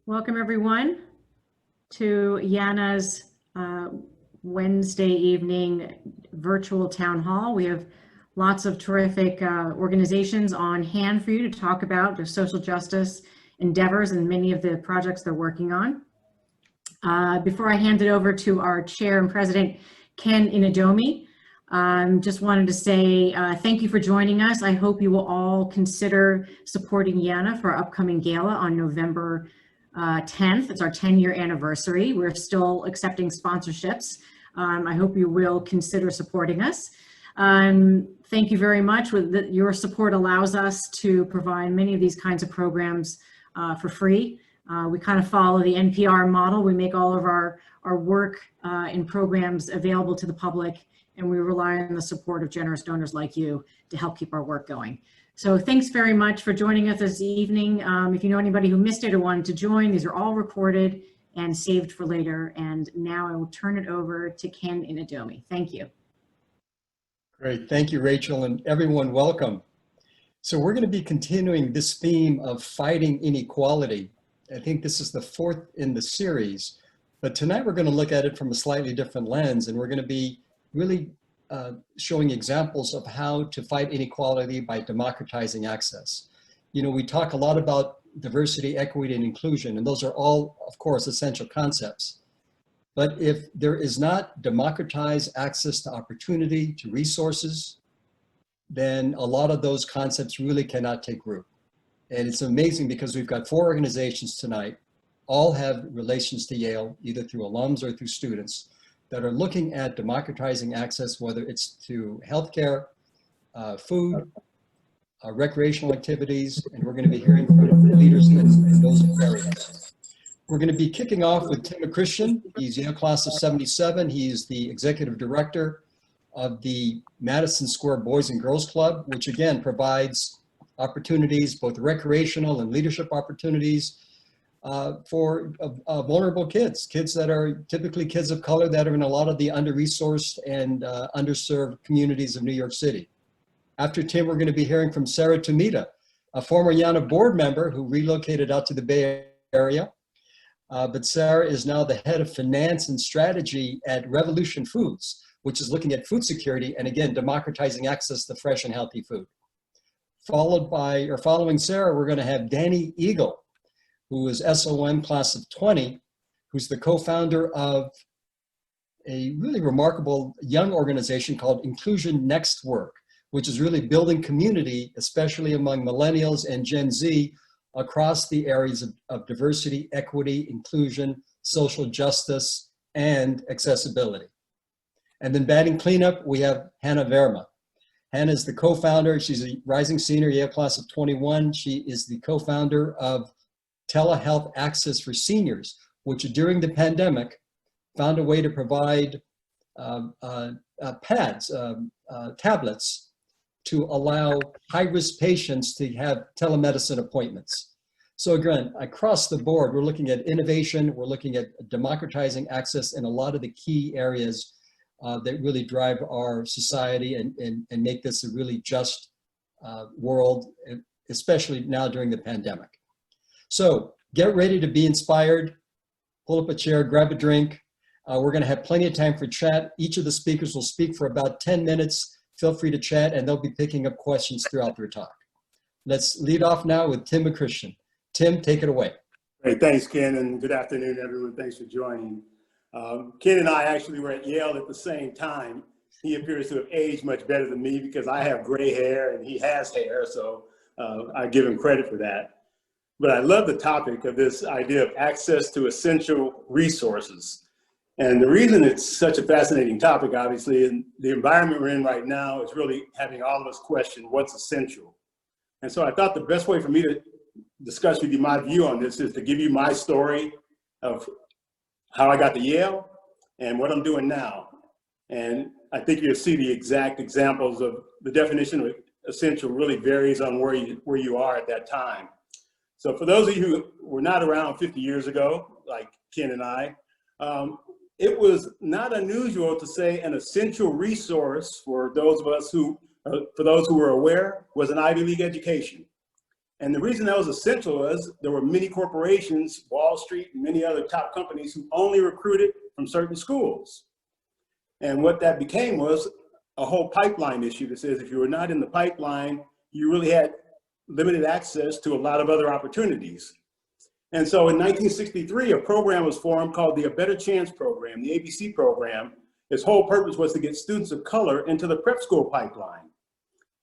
Welcome everyone to YANA's Wednesday evening virtual town hall. We have lots of terrific organizations on hand for you to talk about their social justice endeavors and many of the projects they're working on. Before I hand it over to our chair and president, Ken Inadomi, just wanted to say thank you for joining us. I hope you will all consider supporting YANA for our upcoming gala on November 10th. It's our 10-year anniversary. We're still accepting sponsorships. I hope you will consider supporting us. Thank you very much. Your support allows us to provide many of these kinds of programs for free. We kind of follow the NPR model. We make all of our work and programs available to the public, and we rely on the support of generous donors like you to help keep our work going. So thanks very much for joining us this evening. If you know anybody who missed it or wanted to join, these are all recorded and saved for later. And now I will turn it over to Ken Inadomi. Thank you. Great, thank you, Rachel, and everyone, welcome. So we're going to be continuing this theme of fighting inequality. I think this is the fourth in the series, but tonight we're going to look at it from a slightly different lens, and we're going to be really showing examples of how to fight inequality by democratizing access. You know, we talk a lot about diversity, equity, and inclusion, and those are all, of course, essential concepts. But if there is not democratized access to opportunity, to resources, then a lot of those concepts really cannot take root. And it's amazing because we've got 4 organizations tonight, all have relations to Yale, either through alums or through students, that are looking at democratizing access, whether it's to healthcare, food, recreational activities, and we're going to be hearing from leaders in those areas. We're going to be kicking off with Tim McChristian. He's Yale class of 77. He's the executive director of the Madison Square Boys and Girls Club, which again provides opportunities, both recreational and leadership opportunities, for vulnerable kids that are typically kids of color that are in a lot of the under-resourced and underserved communities of New York City. After Tim, we're going to be hearing from Sarah Tomita, a former YANA board member who relocated out to the Bay Area. But Sarah is now the head of finance and strategy at Revolution Foods, which is looking at food security and again, democratizing access to fresh and healthy food. Following Sarah, we're going to have Danny Egol, who is SOM class of 20, who's the co-founder of a really remarkable young organization called NextWork, which is really building community, especially among millennials and Gen Z, across the areas of diversity, equity, inclusion, social justice, and accessibility. And then batting cleanup, we have Hannah Verma. Hannah is the co-founder. She's a rising senior, Yale class of 21. She is the co-founder of TeleHealth Access for Seniors, which during the pandemic found a way to provide tablets to allow high-risk patients to have telemedicine appointments. So again, across the board, we're looking at innovation, we're looking at democratizing access in a lot of the key areas that really drive our society and make this a really just world, especially now during the pandemic. So get ready to be inspired, pull up a chair, grab a drink. We're going to have plenty of time for chat. Each of the speakers will speak for about 10 minutes. Feel free to chat and they'll be picking up questions throughout their talk. Let's lead off now with Tim McChristian. Tim, take it away. Great, thanks Ken, and good afternoon everyone. Thanks for joining. Ken and I actually were at Yale at the same time. He appears to have aged much better than me because I have gray hair and he has hair, so I give him credit for that. But I love the topic of this idea of access to essential resources. And the reason it's such a fascinating topic, obviously, in the environment we're in right now is really having all of us question what's essential. And so I thought the best way for me to discuss with you my view on this is to give you my story of how I got to Yale and what I'm doing now. And I think you'll see the exact examples of the definition of essential really varies on where you are at that time. So for those of you who were not around 50 years ago, like Ken and I, it was not unusual to say an essential resource for those of us who, for those who were aware, was an Ivy League education. And the reason that was essential was there were many corporations, Wall Street and many other top companies who only recruited from certain schools. And what that became was a whole pipeline issue that says if you were not in the pipeline, you really had limited access to a lot of other opportunities. And so in 1963, a program was formed called the A Better Chance Program, the ABC program. Its whole purpose was to get students of color into the prep school pipeline.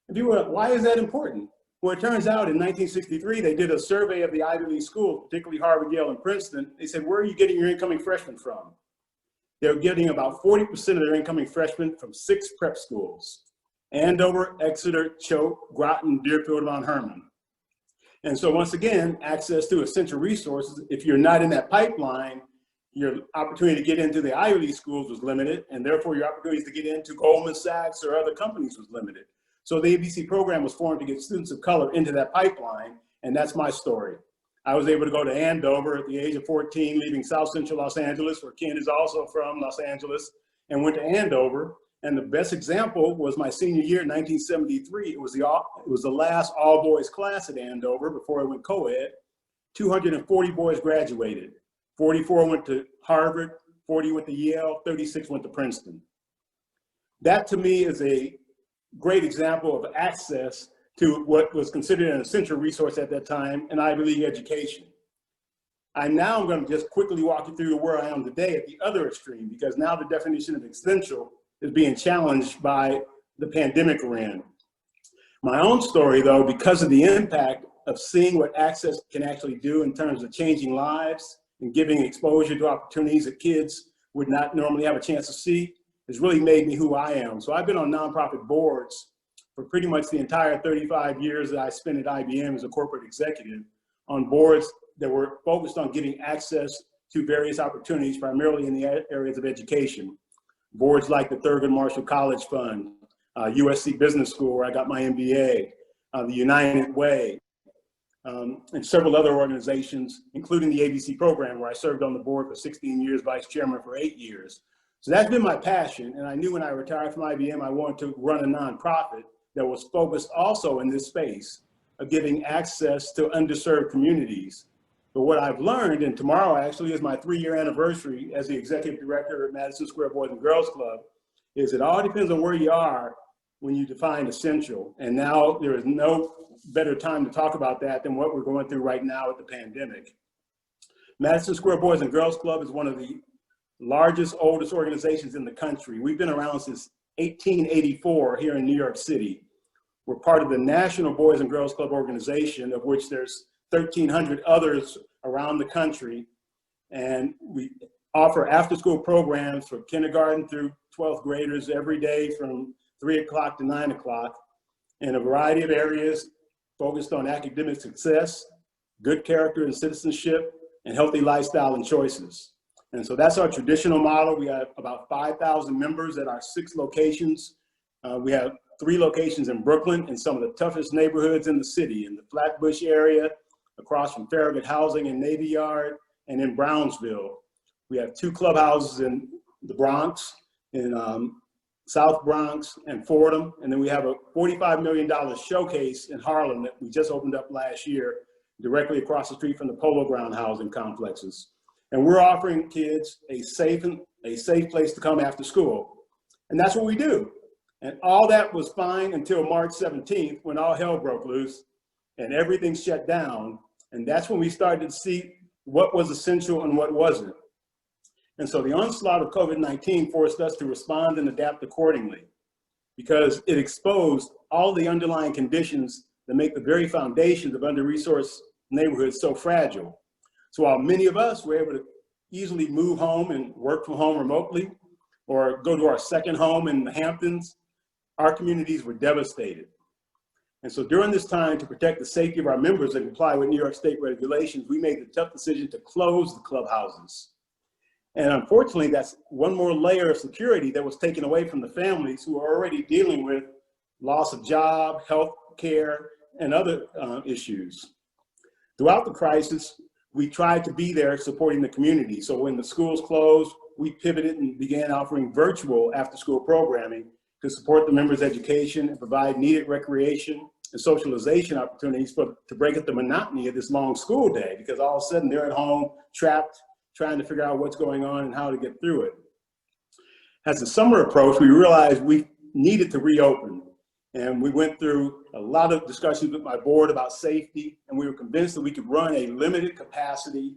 And people were like, why is that important? Well, it turns out in 1963, they did a survey of the Ivy League schools, particularly Harvard, Yale, and Princeton. They said, where are you getting your incoming freshmen from? They're getting about 40% of their incoming freshmen from 6 prep schools: Andover, Exeter, Choate, Groton, Deerfield, Mount Herman. And so once again, access to essential resources, if you're not in that pipeline, your opportunity to get into the Ivy League schools was limited, and therefore your opportunities to get into Goldman Sachs or other companies was limited. So the ABC program was formed to get students of color into that pipeline, and that's my story. I was able to go to Andover at the age of 14, leaving South Central Los Angeles, where Ken is also from Los Angeles, and went to Andover. And the best example was my senior year in 1973. It was the last all-boys class at Andover before it went co-ed. 240 boys graduated. 44 went to Harvard, 40 went to Yale, 36 went to Princeton. That to me is a great example of access to what was considered an essential resource at that time, an Ivy League education. I'm going to just quickly walk you through where I am today at the other extreme, because now the definition of essential is being challenged by the pandemic we're in. My own story, though, because of the impact of seeing what access can actually do in terms of changing lives and giving exposure to opportunities that kids would not normally have a chance to see, has really made me who I am. So I've been on nonprofit boards for pretty much the entire 35 years that I spent at IBM as a corporate executive, on boards that were focused on giving access to various opportunities, primarily in the areas of education. Boards like the Thurgood Marshall College Fund, USC Business School, where I got my MBA, the United Way, and several other organizations, including the ABC program, where I served on the board for 16 years, vice chairman for 8 years. So that's been my passion. And I knew when I retired from IBM, I wanted to run a nonprofit that was focused also in this space of giving access to underserved communities. But what I've learned, and tomorrow actually is my 3-year anniversary as the executive director at Madison Square Boys and Girls Club, is it all depends on where you are when you define essential. And now there is no better time to talk about that than what we're going through right now with the pandemic. Madison Square Boys and Girls Club is one of the largest, oldest organizations in the country. We've been around since 1884 here in New York City. We're part of the National Boys and Girls Club organization, of which there's 1,300 others around the country. And we offer after-school programs for kindergarten through 12th graders every day from 3 o'clock to 9 o'clock in a variety of areas focused on academic success, good character and citizenship, and healthy lifestyle and choices. And so that's our traditional model. We have about 5,000 members at our 6 locations. We have 3 locations in Brooklyn, in some of the toughest neighborhoods in the city, in the Flatbush area, across from Farragut Housing and Navy Yard, and in Brownsville. We have 2 clubhouses in the Bronx, in South Bronx and Fordham. And then we have a $45 million showcase in Harlem that we just opened up last year, directly across the street from the Polo Ground housing complexes. And we're offering kids a safe place to come after school. And that's what we do. And all that was fine until March 17th, when all hell broke loose and everything shut down. And that's when we started to see what was essential and what wasn't. And so the onslaught of COVID-19 forced us to respond and adapt accordingly, because it exposed all the underlying conditions that make the very foundations of under-resourced neighborhoods so fragile. So while many of us were able to easily move home and work from home remotely, or go to our second home in the Hamptons, our communities were devastated. And so during this time, to protect the safety of our members and comply with New York State regulations, we made the tough decision to close the clubhouses. And unfortunately, that's one more layer of security that was taken away from the families who are already dealing with loss of job, health care, and other issues. Throughout the crisis, we tried to be there supporting the community. So when the schools closed, we pivoted and began offering virtual after-school programming to support the members' education and provide needed recreation and socialization opportunities to break up the monotony of this long school day, because all of a sudden they're at home trapped, trying to figure out what's going on and how to get through it. As the summer approached, we realized we needed to reopen. And we went through a lot of discussions with my board about safety, and we were convinced that we could run a limited capacity,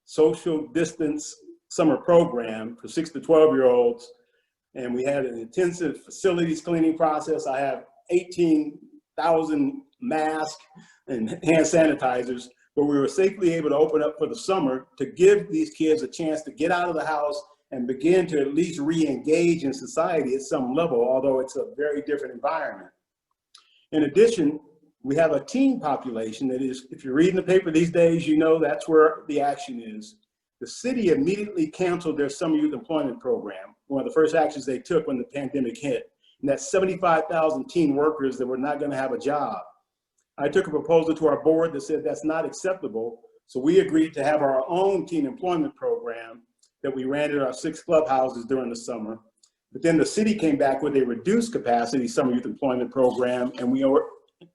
social distance summer program for 6 to 12-year-olds. And we had an intensive facilities cleaning process. I have 18,000 masks and hand sanitizers, but we were safely able to open up for the summer to give these kids a chance to get out of the house and begin to at least re-engage in society at some level, although it's a very different environment. In addition, we have a teen population that is, if you're reading the paper these days, you know that's where the action is. The city immediately canceled their summer youth employment program, one of the first actions they took when the pandemic hit. And that's 75,000 teen workers that were not going to have a job. I took a proposal to our board that said that's not acceptable. So we agreed to have our own teen employment program that we ran at our 6 clubhouses during the summer. But then the city came back with a reduced capacity summer youth employment program, and we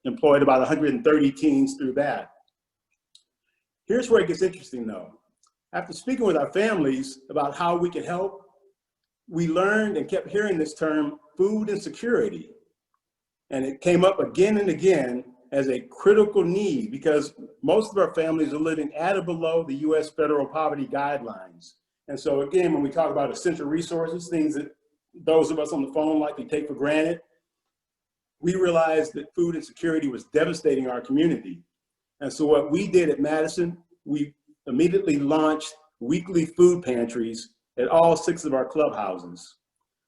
employed about 130 teens through that. Here's where it gets interesting though. After speaking with our families about how we can help, we learned and kept hearing this term, food insecurity. And it came up again and again as a critical need, because most of our families are living at or below the US federal poverty guidelines. And so again, when we talk about essential resources, things that those of us on the phone likely take for granted, we realized that food insecurity was devastating our community. And so what we did at Madison, we immediately launched weekly food pantries at all 6 of our clubhouses.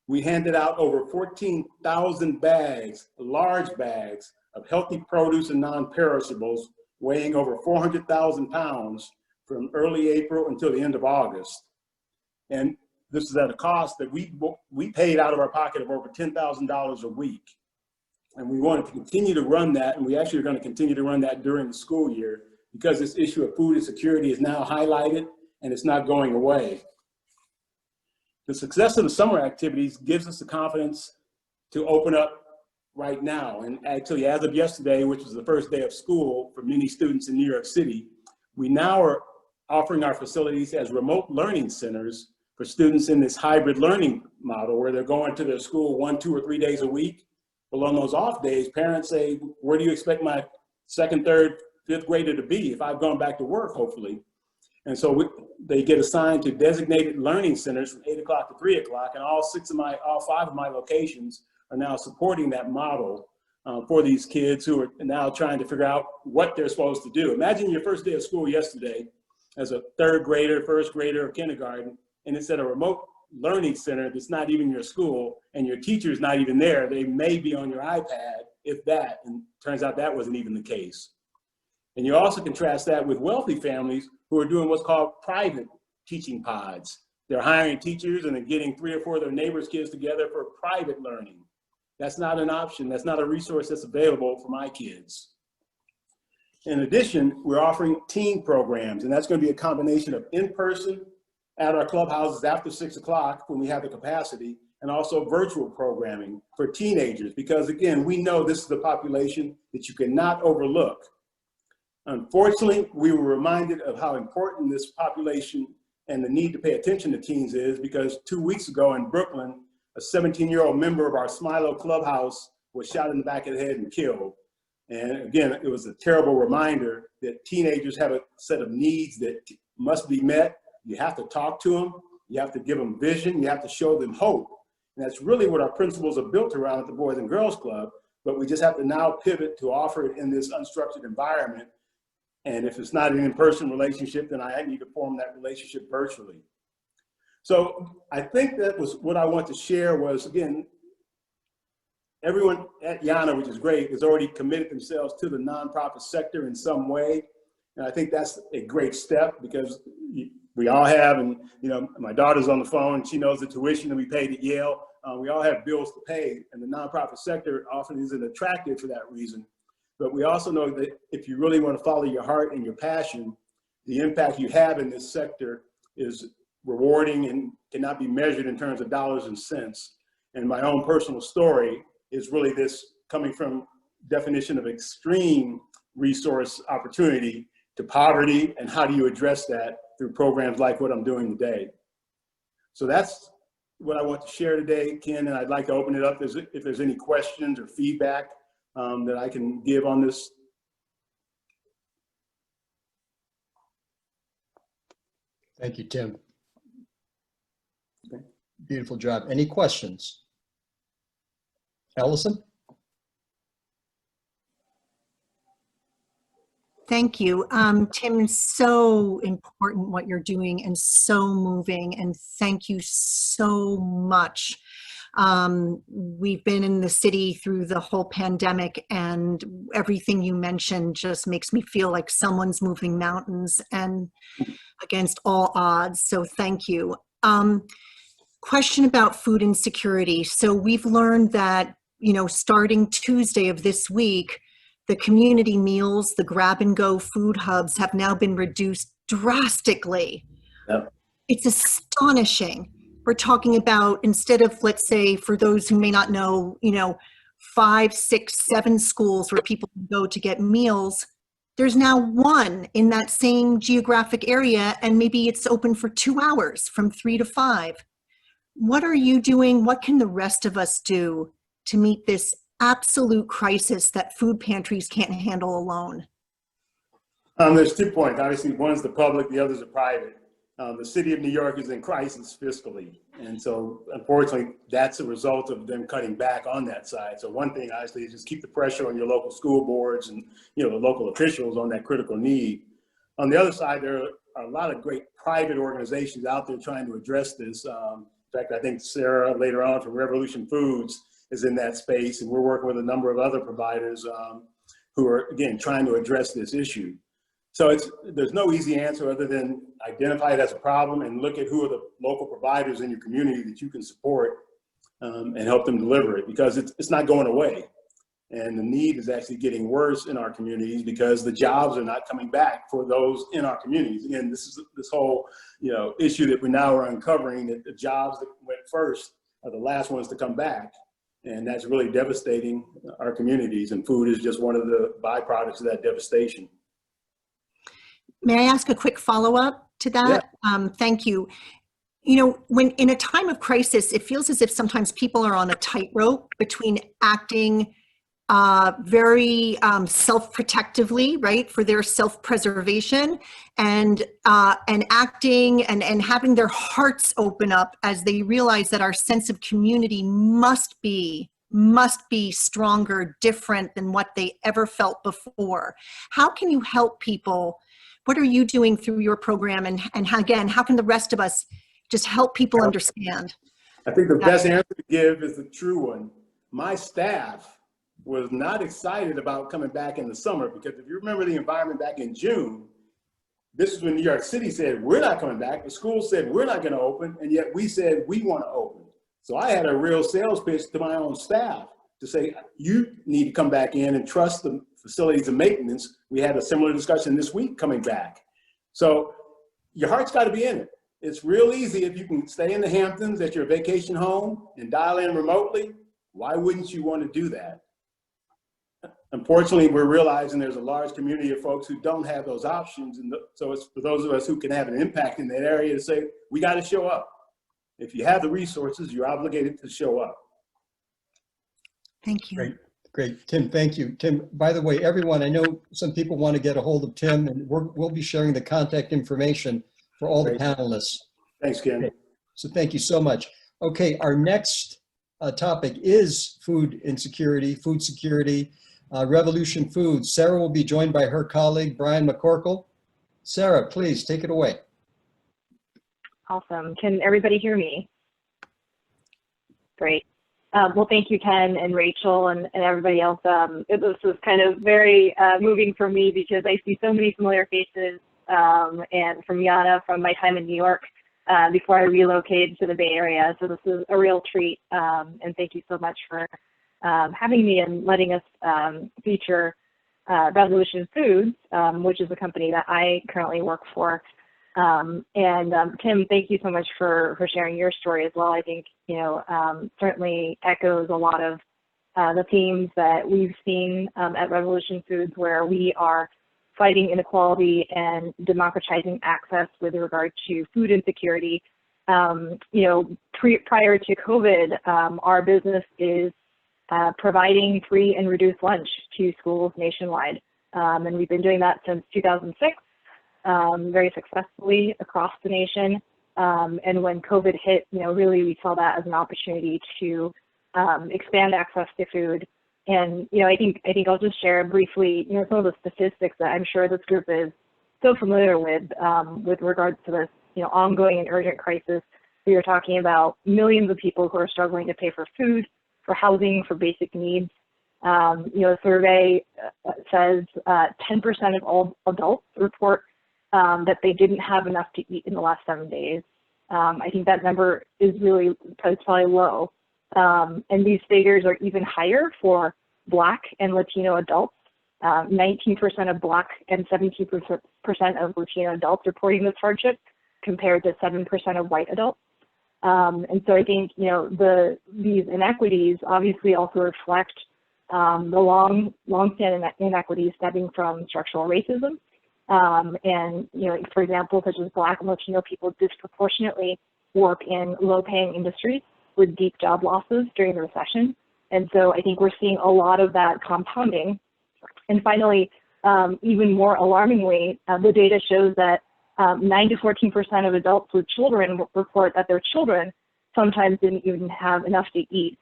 We handed out over 14,000 bags, large bags of healthy produce and non-perishables weighing over 400,000 pounds from early April until the end of August. And this is at a cost that we paid out of our pocket of over $10,000 a week. And we wanted to continue to run that, and we actually are going to continue to run that during the school year, because this issue of food insecurity is now highlighted and it's not going away. The success of the summer activities gives us the confidence to open up right now. And actually, as of yesterday, which was the first day of school for many students in New York City, we now are offering our facilities as remote learning centers for students in this hybrid learning model, where they're going to their school 1, 2, or 3 days a week. Well, on those off days, parents say, where do you expect my 2nd, 3rd, 5th grader to be if I've gone back to work, hopefully? And so they get assigned to designated learning centers from 8 o'clock to 3 o'clock, and all 5 of my locations are now supporting that model for these kids who are now trying to figure out what they're supposed to do. Imagine your first day of school yesterday as a 3rd grader, 1st grader, or kindergarten, and it's at a remote learning center that's not even your school, and your teacher's not even there. They may be on your iPad, if that, and turns out that wasn't even the case. And you also contrast that with wealthy families who are doing what's called private teaching pods. They're hiring teachers and they're getting 3 or 4 of their neighbors' kids together for private learning. That's not an option. That's not a resource that's available for my kids. In addition, we're offering teen programs, and that's going to be a combination of in-person at our clubhouses after 6 o'clock when we have the capacity, and also virtual programming for teenagers, because again, we know this is the population that you cannot overlook. Unfortunately, we were reminded of how important this population and the need to pay attention to teens is, because 2 weeks ago in Brooklyn, a 17-year-old member of our Smilo clubhouse was shot in the back of the head and killed. And again, it was a terrible reminder that teenagers have a set of needs that must be met. You have to talk to them, you have to give them vision, you have to show them hope. And that's really what our principles are built around at the Boys and Girls Club, but we just have to now pivot to offer it in this unstructured environment. And if it's not an in-person relationship, then I need to form that relationship virtually. So I think that was what I want to share was, again, everyone at YANA, which is great, has already committed themselves to the nonprofit sector in some way. And I think that's a great step, because we all have, and you know, my daughter's on the phone, she knows the tuition that we paid at Yale. We all have bills to pay, and the nonprofit sector often isn't attractive for that reason. But we also know that if you really want to follow your heart and your passion, the impact you have in this sector is rewarding and cannot be measured in terms of dollars and cents. And my own personal story is really this coming from definition of extreme resource opportunity to poverty, and how do you address that through programs like what I'm doing today. So that's what I want to share today, Ken, and I'd like to open it up if there's any questions or feedback that I can give on this. Thank you, Tim. Okay. Beautiful job. Any questions? Allison? Thank you. Tim, so important what you're doing and so moving, and thank you so much. We've been in the city through the whole pandemic, and everything you mentioned just makes me feel like someone's moving mountains and against all odds, so thank you. Question about food insecurity. So we've learned that, you know, starting Tuesday of this week, the community meals, the grab and go food hubs have now been reduced drastically. Yep. It's astonishing. We're talking about, instead of, let's say, for those who may not know, you know, 5, 6, 7 schools where people can go to get meals, there's now one in that same geographic area, and maybe it's open for 2 hours from 3 to 5. What are you doing? What can the rest of us do to meet this absolute crisis that food pantries can't handle alone? There's 2 points. Obviously, one's the public, the other's the private. The city of New York is in crisis fiscally. And so, unfortunately, that's a result of them cutting back on that side. So one thing, obviously, is just keep the pressure on your local school boards and, you know, the local officials on that critical need. On the other side, there are a lot of great private organizations out there trying to address this. In fact, I think Sarah later on from Revolution Foods is in that space, and we're working with a number of other providers who are, again, trying to address this issue. So there's no easy answer other than identify it as a problem and look at who are the local providers in your community that you can support and help them deliver it, because it's not going away. And the need is actually getting worse in our communities because the jobs are not coming back for those in our communities. Again, this is this whole, you know, issue that we now are uncovering, that the jobs that went first are the last ones to come back. And that's really devastating our communities, and food is just one of the byproducts of that devastation. May I ask a quick follow-up to that? Yeah. Thank you. You know, when in a time of crisis, it feels as if sometimes people are on a tightrope between acting very self-protectively, right, for their self-preservation, and acting and having their hearts open up as they realize that our sense of community must be stronger, different than what they ever felt before. How can you help people? What are you doing through your program? And again, how can the rest of us just help people understand? I think the best answer to give is the true one. My staff was not excited about coming back in the summer, because if you remember the environment back in June, this is when New York City said, we're not coming back. The school said, we're not going to open. And yet we said, we want to open. So I had a real sales pitch to my own staff to say, you need to come back in and trust the facilities and maintenance. We had a similar discussion this week coming back. So your heart's got to be in it. It's real easy if you can stay in the Hamptons at your vacation home and dial in remotely. Why wouldn't you want to do that? Unfortunately, we're realizing there's a large community of folks who don't have those options. And so it's for those of us who can have an impact in that area to say, we got to show up. If you have the resources, you're obligated to show up. Thank you. Great. Tim, thank you. Tim, by the way, everyone, I know some people want to get a hold of Tim, and we'll be sharing the contact information for all the panelists. Thanks, Ken. Okay. So thank you so much. Okay, our next topic is food insecurity, food security, Revolution Foods. Sarah will be joined by her colleague, Brian McCorkle. Sarah, please take it away. Awesome. Can everybody hear me? Great. Well, thank you, Ken and Rachel and everybody else. This was kind of very moving for me because I see so many familiar faces, and from YANA, from my time in New York, before I relocated to the Bay Area. So this is a real treat, and thank you so much for having me and letting us feature Revolution Foods, which is a company that I currently work for. Tim, thank you so much for sharing your story as well. I think, you know, certainly echoes a lot of the themes that we've seen at Revolution Foods, where we are fighting inequality and democratizing access with regard to food insecurity. You know, prior to COVID, our business is providing free and reduced lunch to schools nationwide. And we've been doing that since 2006, very successfully across the nation. And when COVID hit, you know, really we saw that as an opportunity to expand access to food. And, you know, I think I'll just share briefly, you know, some of the statistics that I'm sure this group is so familiar with regards to this, you know, ongoing and urgent crisis. We are talking about millions of people who are struggling to pay for food, for housing, for basic needs. You know, a survey says 10% of all adults report that they didn't have enough to eat in the last 7 days. I think that number is probably low. And these figures are even higher for Black and Latino adults. 19% of Black and 17% of Latino adults reporting this hardship, compared to 7% of white adults. And so I think, you know, these inequities obviously also reflect the long-standing inequities stemming from structural racism. And, you know, for example, such as Black and Latino people disproportionately work in low-paying industries with deep job losses during the recession. And so I think we're seeing a lot of that compounding. And finally, even more alarmingly, the data shows that 9 to 14% of adults with children report that their children sometimes didn't even have enough to eat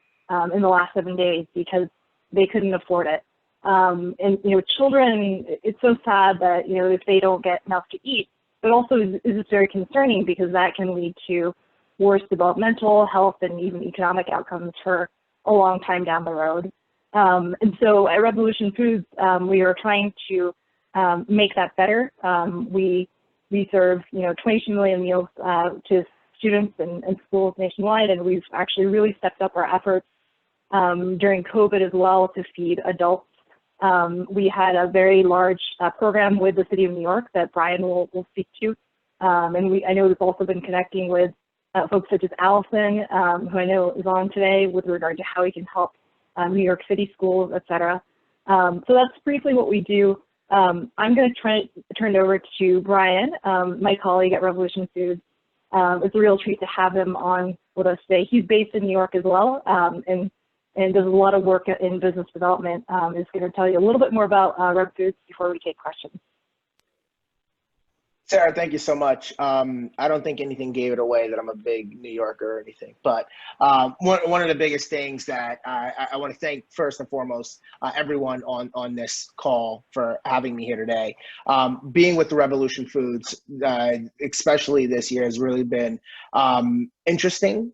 in the last 7 days because they couldn't afford it. And, you know, children, it's so sad that, you know, if they don't get enough to eat, but also is very concerning because that can lead to worse developmental, health, and even economic outcomes for a long time down the road. And so at Revolution Foods, we are trying to make that better. We serve, you know, 22 million meals to students and schools nationwide, and we've actually really stepped up our efforts during COVID as well to feed adults. We had a very large program with the City of New York that Brian will speak to. And I know we've also been connecting with folks such as Allison, who I know is on today, with regard to how we can help New York City schools, et cetera. So that's briefly what we do. I'm going to turn it over to Brian, my colleague at Revolution Foods. It's a real treat to have him on with us today. He's based in New York as well, and does a lot of work in business development. Is going to tell you a little bit more about Rev Foods before we take questions. Sarah, thank you so much. I don't think anything gave it away that I'm a big New Yorker or anything, but one of the biggest things that I want to thank first and foremost everyone on this call for having me here today. Being with the Revolution Foods, especially this year, has really been interesting,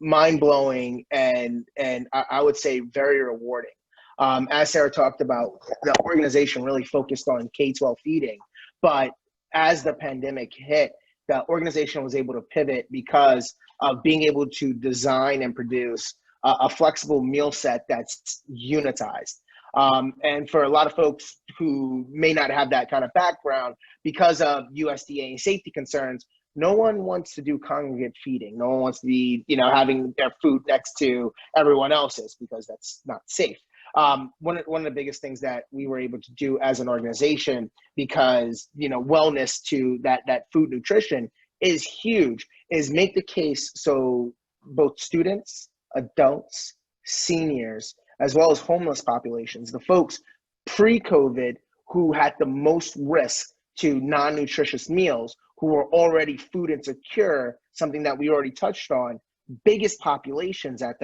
mind-blowing, and I would say very rewarding. As Sarah talked about, the organization really focused on K-12 feeding, but as the pandemic hit, the organization was able to pivot because of being able to design and produce a flexible meal set that's unitized. And for a lot of folks who may not have that kind of background, because of USDA safety concerns, no one wants to do congregate feeding. No one wants to be, you know, having their food next to everyone else's, because that's not safe. One of the biggest things that we were able to do as an organization, because, you know, wellness to that food nutrition is huge, is make the case so both students, adults, seniors, as well as homeless populations, the folks pre-COVID who had the most risk to non-nutritious meals, who were already food insecure, something that we already touched on, the biggest populations at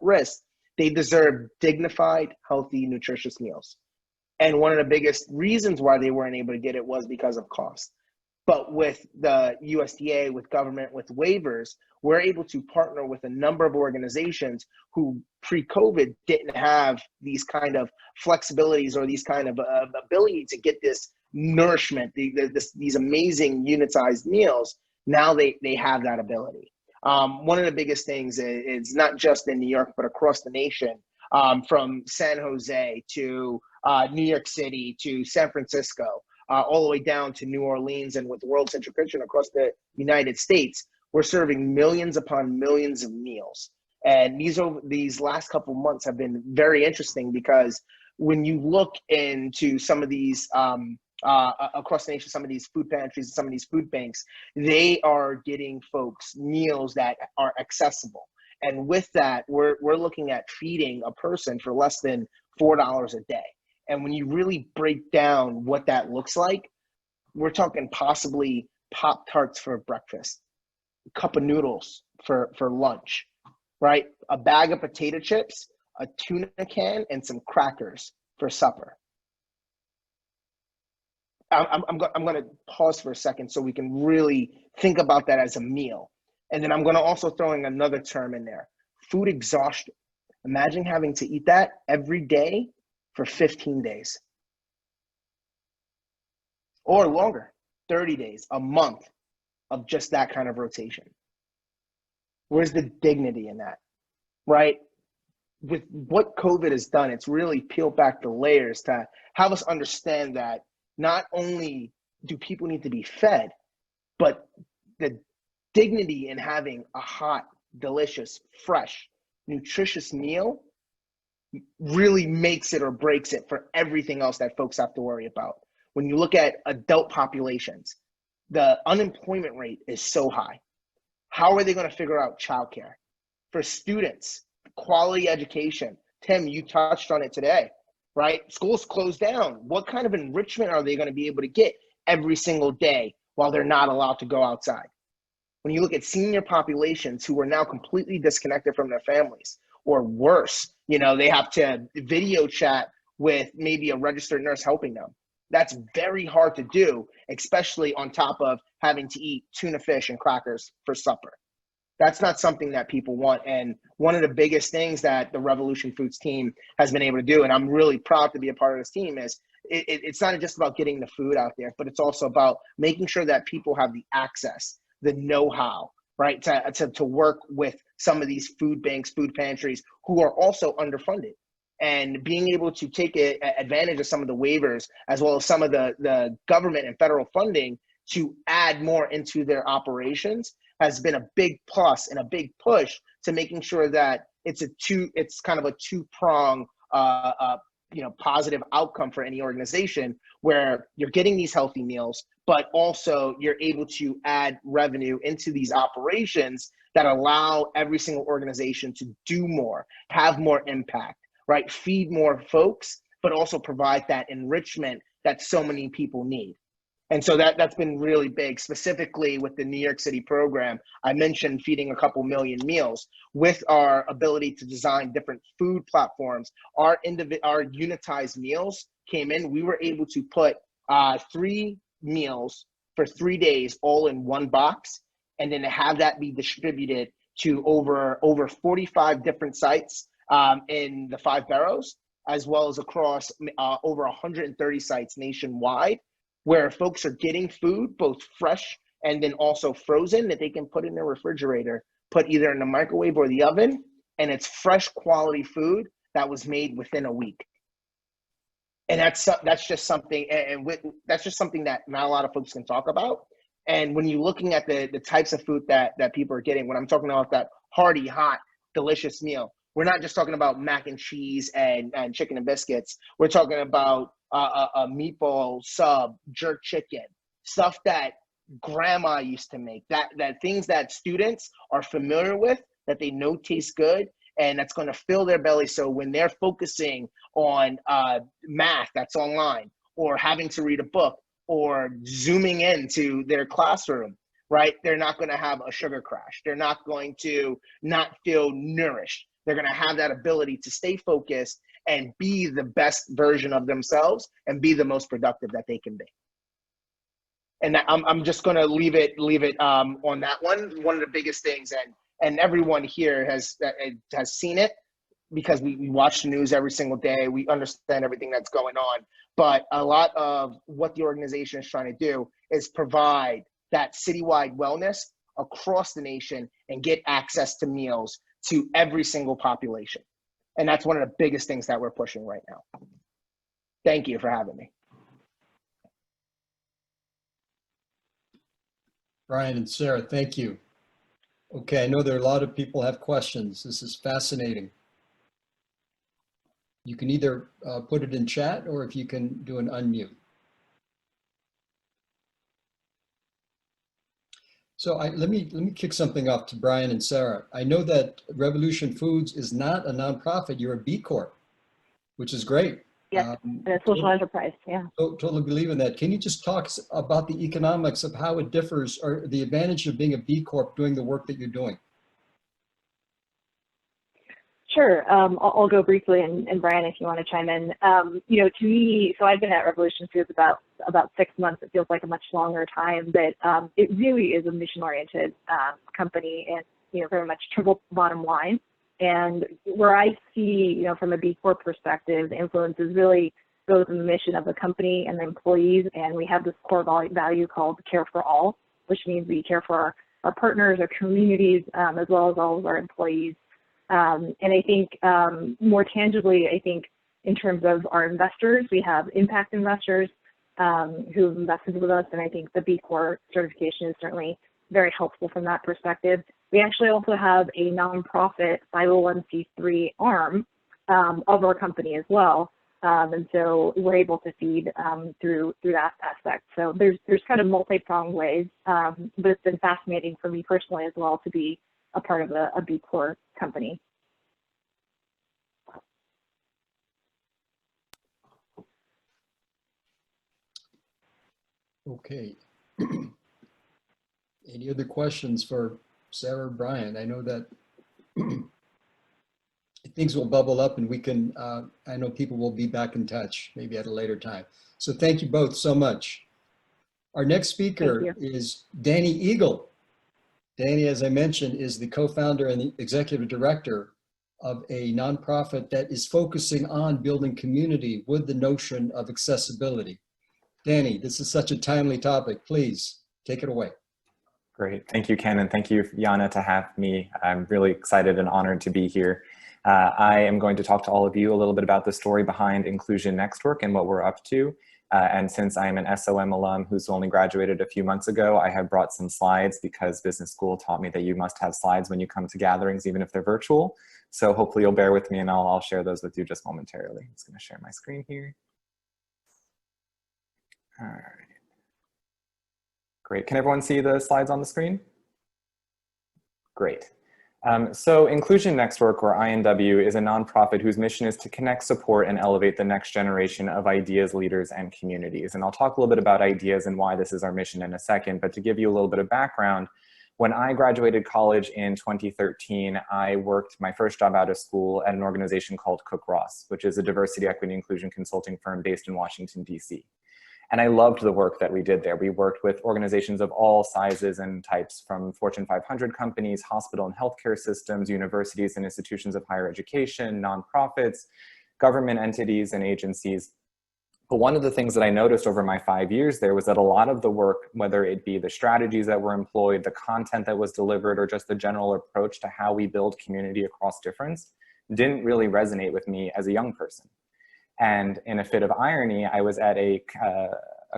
risk, they deserve dignified, healthy, nutritious meals. And one of the biggest reasons why they weren't able to get it was because of cost. But with the USDA, with government, with waivers, we're able to partner with a number of organizations who pre-COVID didn't have these kind of flexibilities or these kind of ability to get this nourishment, these amazing unitized meals. Now they have that ability. One of the biggest things is not just in New York, but across the nation, from San Jose to New York City to San Francisco, all the way down to New Orleans, and with World Central Kitchen across the United States, we're serving millions upon millions of meals. And these last couple months have been very interesting because when you look into some of these across the nation, some of these food pantries and some of these food banks, they are getting folks meals that are accessible. And with that, we're looking at feeding a person for less than $4 a day. And when you really break down what that looks like, we're talking possibly Pop-Tarts for breakfast, a cup of noodles for lunch, right? A bag of potato chips, a tuna can, and some crackers for supper. I'm going to pause for a second so we can really think about that as a meal. And then I'm going to also throw in another term in there, food exhaustion. Imagine having to eat that every day for 15 days or longer, 30 days, a month of just that kind of rotation. Where's the dignity in that, right? With what COVID has done, it's really peeled back the layers to have us understand that not only do people need to be fed, but the dignity in having a hot, delicious, fresh, nutritious meal really makes it or breaks it for everything else that folks have to worry about. When you look at adult populations, the unemployment rate is so high. How are they going to figure out childcare? For students, quality education. Tim, you touched on it today, right? Schools closed down. What kind of enrichment are they going to be able to get every single day while they're not allowed to go outside? When you look at senior populations who are now completely disconnected from their families, or worse, they have to video chat with maybe a registered nurse helping them. That's very hard to do, especially on top of having to eat tuna fish and crackers for supper. That's not something that people want. And one of the biggest things that the Revolution Foods team has been able to do, and I'm really proud to be a part of this team, is it's not just about getting the food out there, but it's also about making sure that people have the access, the know-how, right, to work with some of these food banks, food pantries who are also underfunded. And being able to take advantage of some of the waivers, as well as some of the government and federal funding to add more into their operations, has been a big plus and a big push to making sure that it's kind of a two-prong positive outcome for any organization, where you're getting these healthy meals, but also you're able to add revenue into these operations that allow every single organization to do more, have more impact, right? Feed more folks, but also provide that enrichment that so many people need. And so that's been really big, specifically with the New York City program. I mentioned feeding a couple million meals. With our ability to design different food platforms, our unitized meals came in. We were able to put 3 meals for 3 days all in one box, and then have that be distributed to over 45 different sites in the 5 boroughs, as well as across over 130 sites nationwide, where folks are getting food, both fresh and then also frozen, that they can put in their refrigerator, put either in the microwave or the oven, and it's fresh quality food that was made within a week. And that's just something, that's just something that not a lot of folks can talk about. And when you're looking at the types of food that people are getting, when I'm talking about that hearty, hot, delicious meal, we're not just talking about mac and cheese and chicken and biscuits. We're talking about a meatball sub, jerk chicken, stuff that grandma used to make, that things that students are familiar with, that they know taste good, and that's going to fill their belly. So when they're focusing on math that's online, or having to read a book, or zooming into their classroom, right, they're not going to have a sugar crash. They're not going to not feel nourished. They're going to have that ability to stay focused and be the best version of themselves and be the most productive that they can be. And I'm just going to leave it on that one. One of the biggest things, and everyone here has seen it, because we watch the news every single day. We understand everything that's going on. But a lot of what the organization is trying to do is provide that citywide wellness across the nation and get access to meals to every single population. And that's one of the biggest things that we're pushing right now. Thank you for having me. Brian and Sarah, thank you. Okay, I know there are a lot of people have questions. This is fascinating. You can either put it in chat or if you can do an unmute. So let me kick something off to Brian and Sarah. I know that Revolution Foods is not a nonprofit. You're a B Corp, which is great. Yes, the social enterprise, yeah. Totally believe in that. Can you just talk about the economics of how it differs or the advantage of being a B Corp doing the work that you're doing? Sure. I'll go briefly, and Brian, if you want to chime in. You know, to me, so I've been at Revolution Foods about 6 months. It feels like a much longer time, but it really is a mission-oriented company, and you know, very much triple bottom line. And where I see, you know, from a B Corp perspective, the influence is really both in the mission of the company and the employees. And we have this core value called care for all, which means we care for our partners, our communities, as well as all of our employees. And I think more tangibly, I think in terms of our investors, we have impact investors who've invested with us. And I think the B Corp certification is certainly very helpful from that perspective. We actually also have a nonprofit 501c3 arm of our company as well. And so we're able to feed through that aspect. So there's kind of multi-pronged ways, but it's been fascinating for me personally as well to be a part of a B Corp company. Okay. Any other questions for Sarah or Brian? I know that things will bubble up and we can, I know people will be back in touch maybe at a later time. So thank you both so much. Our next speaker is Danny Egol. Danny, as I mentioned, is the co-founder and the executive director of a nonprofit that is focusing on building community with the notion of accessibility. Danny, this is such a timely topic. Please take it away. Great. Thank you, Ken, and thank you, YANA, to have me. I'm really excited and honored to be here. I am going to talk to all of you a little bit about the story behind Inclusion NextWork and what we're up to. And since I am an SOM alum who's only graduated a few months ago, I have brought some slides because business school taught me that you must have slides when you come to gatherings, even if they're virtual. So hopefully you'll bear with me and I'll share those with you just momentarily. I'm just going to share my screen here. All right. Great. Can everyone see the slides on the screen? Great. So Inclusion NextWork, or INW, is a nonprofit whose mission is to connect, support, and elevate the next generation of ideas, leaders, and communities. And I'll talk a little bit about ideas and why this is our mission in a second, but to give you a little bit of background, when I graduated college in 2013, I worked my first job out of school at an organization called Cook Ross, which is a diversity, equity, inclusion consulting firm based in Washington, D.C. And I loved the work that we did there. We worked with organizations of all sizes and types, from Fortune 500 companies, hospital and healthcare systems, universities and institutions of higher education, nonprofits, government entities and agencies. But one of the things that I noticed over my 5 years there was that a lot of the work, whether it be the strategies that were employed, the content that was delivered, or just the general approach to how we build community across difference, didn't really resonate with me as a young person. And in a fit of irony, I was at a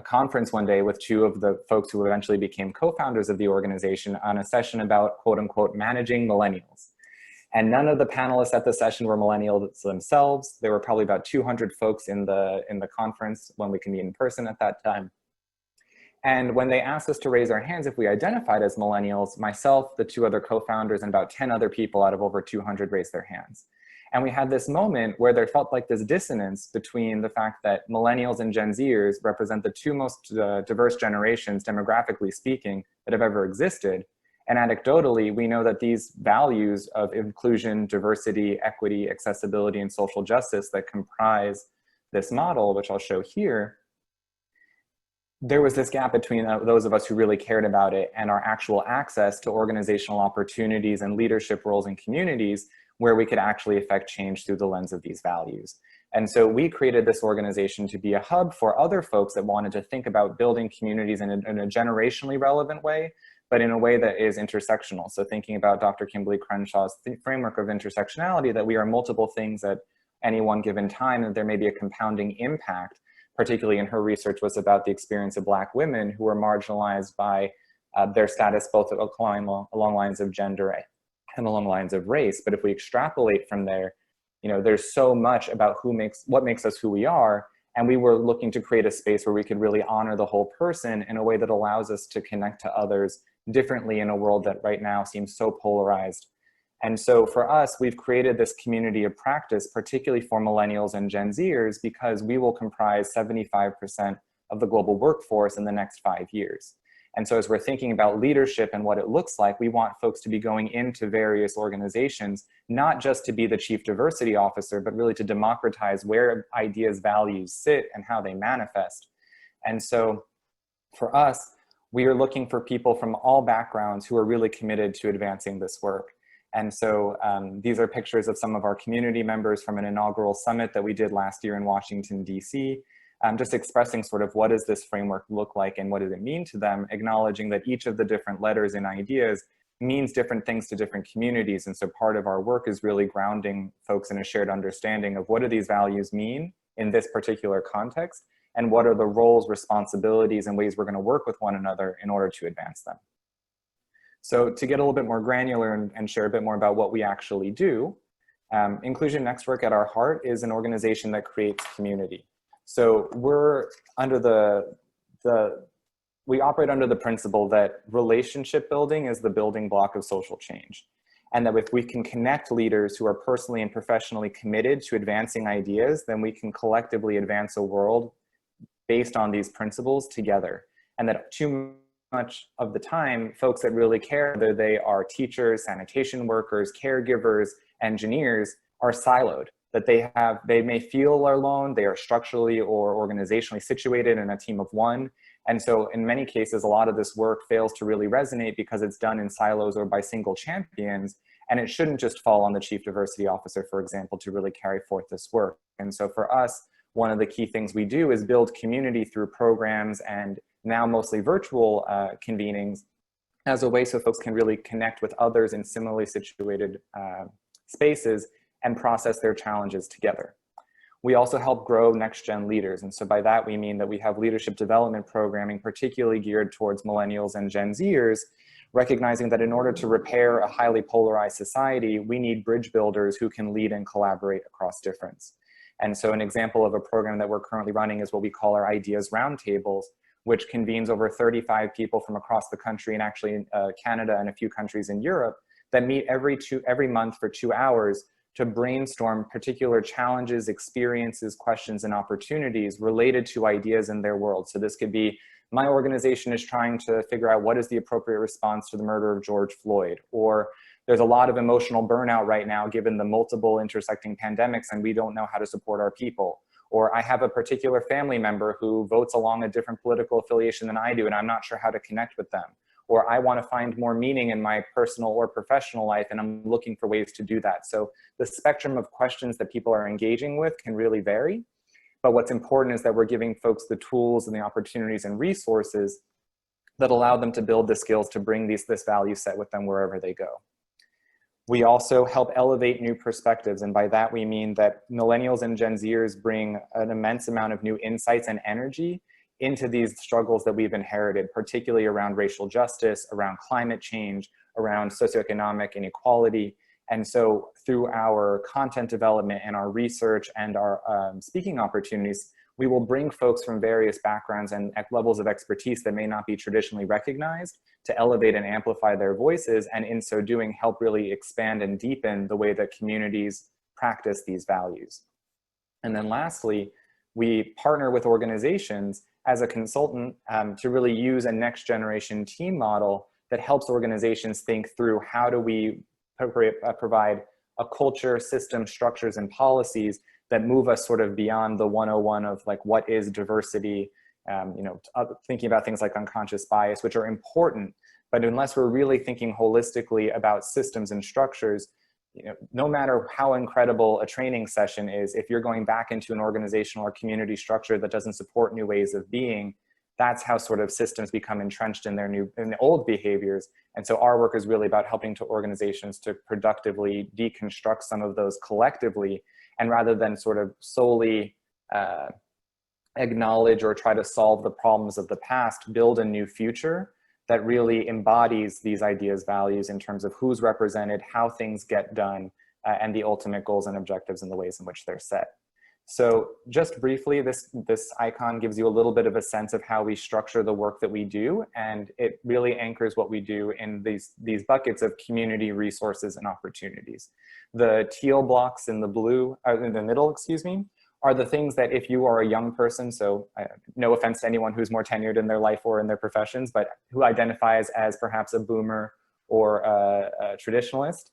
conference one day with two of the folks who eventually became co-founders of the organization on a session about, quote unquote, managing millennials. And none of the panelists at the session were millennials themselves. There were probably about 200 folks in the conference when we could meet in person at that time. And when they asked us to raise our hands if we identified as millennials, myself, the two other co-founders, and about 10 other people out of over 200 raised their hands. And we had this moment where there felt like this dissonance between the fact that millennials and Gen Zers represent the two most diverse generations, demographically speaking, that have ever existed. And anecdotally, we know that these values of inclusion, diversity, equity, accessibility, and social justice that comprise this model, which I'll show here, there was this gap between those of us who really cared about it and our actual access to organizational opportunities and leadership roles in communities where we could actually affect change through the lens of these values. And so we created this organization to be a hub for other folks that wanted to think about building communities in a generationally relevant way, but in a way that is intersectional. So thinking about Dr. Kimberly Crenshaw's framework of intersectionality, that we are multiple things at any one given time, and there may be a compounding impact, particularly in her research was about the experience of Black women who were marginalized by their status both along lines of gender and along lines of race. But if we extrapolate from there, there's so much about what makes us who we are. And we were looking to create a space where we could really honor the whole person in a way that allows us to connect to others differently in a world that right now seems so polarized. And so for us, we've created this community of practice, particularly for millennials and Gen Zers, because we will comprise 75% of the global workforce in the next 5 years. And so as we're thinking about leadership and what it looks like, we want folks to be going into various organizations, not just to be the chief diversity officer, but really to democratize where ideas, values sit and how they manifest. And so for us, we are looking for people from all backgrounds who are really committed to advancing this work. And so these are pictures of some of our community members from an inaugural summit that we did last year in Washington, DC. Just expressing sort of what does this framework look like and what does it mean to them, acknowledging that each of the different letters and ideas means different things to different communities. And so part of our work is really grounding folks in a shared understanding of what do these values mean in this particular context, and what are the roles, responsibilities, and ways we're going to work with one another in order to advance them. So to get a little bit more granular and share a bit more about what we actually do, Inclusion NextWork at our heart is an organization that creates community. So we're under we operate under the principle that relationship building is the building block of social change. And that if we can connect leaders who are personally and professionally committed to advancing ideas, then we can collectively advance a world based on these principles together. And that too much of the time, folks that really care, whether they are teachers, sanitation workers, caregivers, engineers, are siloed. That they may feel alone, they are structurally or organizationally situated in a team of one. And so in many cases, a lot of this work fails to really resonate because it's done in silos or by single champions. And it shouldn't just fall on the chief diversity officer, for example, to really carry forth this work. And so for us, one of the key things we do is build community through programs and now mostly virtual convenings as a way so folks can really connect with others in similarly situated spaces and process their challenges together. We also help grow next-gen leaders. And so by that, we mean that we have leadership development programming, particularly geared towards millennials and Gen Zers, recognizing that in order to repair a highly polarized society, we need bridge builders who can lead and collaborate across difference. And so an example of a program that we're currently running is what we call our Ideas Roundtables, which convenes over 35 people from across the country and actually Canada and a few countries in Europe that meet every month for 2 hours to brainstorm particular challenges, experiences, questions, and opportunities related to ideas in their world. So this could be, my organization is trying to figure out what is the appropriate response to the murder of George Floyd, or there's a lot of emotional burnout right now given the multiple intersecting pandemics and we don't know how to support our people. Or I have a particular family member who votes along a different political affiliation than I do and I'm not sure how to connect with them. Or I want to find more meaning in my personal or professional life and I'm looking for ways to do that. So the spectrum of questions that people are engaging with can really vary. But what's important is that we're giving folks the tools and the opportunities and resources that allow them to build the skills to bring this value set with them wherever they go. We also help elevate new perspectives. And by that, we mean that millennials and Gen Zers bring an immense amount of new insights and energy into these struggles that we've inherited, particularly around racial justice, around climate change, around socioeconomic inequality. And so through our content development and our research and our speaking opportunities, we will bring folks from various backgrounds and levels of expertise that may not be traditionally recognized to elevate and amplify their voices, and in so doing, help really expand and deepen the way that communities practice these values. And then lastly, we partner with organizations as a consultant to really use a next generation team model that helps organizations think through how do we provide a culture, system, structures, and policies that move us sort of beyond the 101 of like, what is diversity, thinking about things like unconscious bias, which are important, but unless we're really thinking holistically about systems and structures, no matter how incredible a training session is, if you're going back into an organizational or community structure that doesn't support new ways of being, that's how sort of systems become entrenched in in the old behaviors. And so our work is really about helping organizations to productively deconstruct some of those collectively, and rather than sort of solely acknowledge or try to solve the problems of the past, build a new future that really embodies these ideas, values in terms of who's represented, how things get done, and the ultimate goals and objectives and the ways in which they're set. So just briefly, this icon gives you a little bit of a sense of how we structure the work that we do, and it really anchors what we do in these buckets of community, resources, and opportunities. The teal blocks in the blue, in the middle, excuse me, are the things that if you are a young person, so no offense to anyone who's more tenured in their life or in their professions, but who identifies as perhaps a boomer or a traditionalist,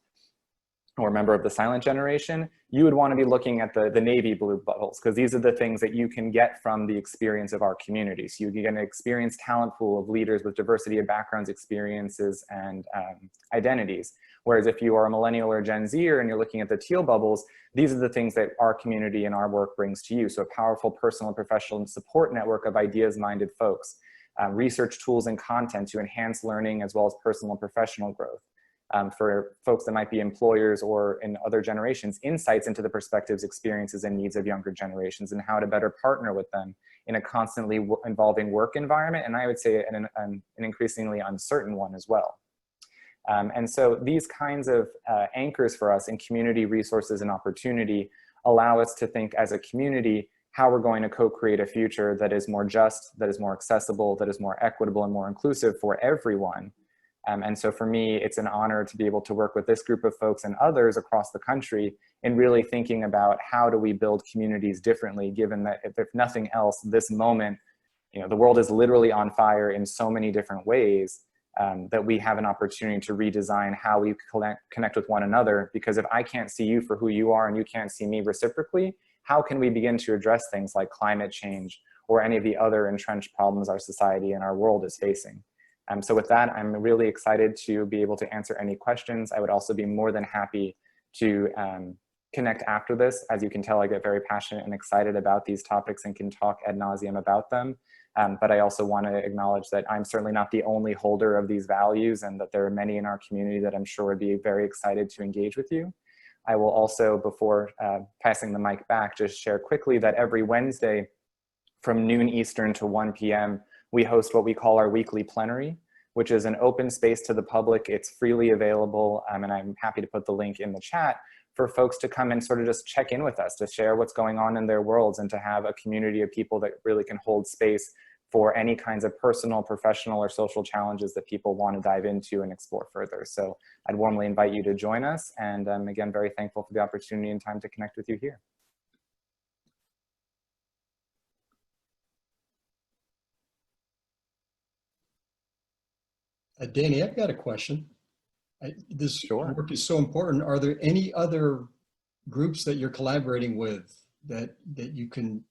or a member of the silent generation, you would want to be looking at the navy blue bubbles, because these are the things that you can get from the experience of our community. So you can get an experienced talent pool of leaders with diversity of backgrounds, experiences, and identities. Whereas if you are a millennial or Gen Zer and you're looking at the teal bubbles, these are the things that our community and our work brings to you. So a powerful personal and professional support network of ideas-minded folks, research tools and content to enhance learning as well as personal and professional growth. For folks that might be employers or in other generations, insights into the perspectives, experiences, and needs of younger generations and how to better partner with them in a constantly evolving work environment, and I would say an increasingly uncertain one as well. And so these kinds of anchors for us in community, resources, and opportunity allow us to think as a community how we're going to co-create a future that is more just, that is more accessible, that is more equitable and more inclusive for everyone. And so for me, it's an honor to be able to work with this group of folks and others across the country in really thinking about how do we build communities differently, given that if nothing else, this moment, you know, the world is literally on fire in so many different ways that we have an opportunity to redesign how we connect with one another. Because if I can't see you for who you are and you can't see me reciprocally, how can we begin to address things like climate change or any of the other entrenched problems our society and our world is facing? So with that, I'm really excited to be able to answer any questions. I would also be more than happy to connect after this. As you can tell, I get very passionate and excited about these topics and can talk ad nauseum about them. But I also want to acknowledge that I'm certainly not the only holder of these values and that there are many in our community that I'm sure would be very excited to engage with you. I will also, before passing the mic back, just share quickly that every Wednesday from noon Eastern to 1 p.m., we host what we call our weekly plenary, which is an open space to the public. It's freely available, and I'm happy to put the link in the chat for folks to come and sort of just check in with us, to share what's going on in their worlds, and to have a community of people that really can hold space for any kinds of personal, professional, or social challenges that people want to dive into and explore further. So I'd warmly invite you to join us, and I'm again very thankful for the opportunity and time to connect with you here. Danny, I've got a question. This Sure. work is so important. Are there any other groups that you're collaborating with that you can,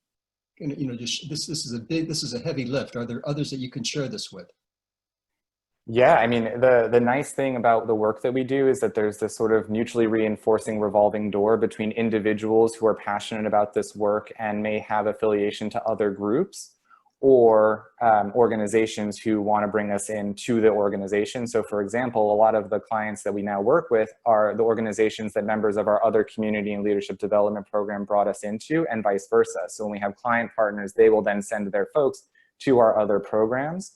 you know, just this is a heavy lift. Are there others that you can share this with? Yeah, I mean, the nice thing about the work that we do is that there's this sort of mutually reinforcing revolving door between individuals who are passionate about this work and may have affiliation to other groups, or organizations who want to bring us into the organization. So for example, a lot of the clients that we now work with are the organizations that members of our other community and leadership development program brought us into, and vice versa. So when we have client partners, they will then send their folks to our other programs.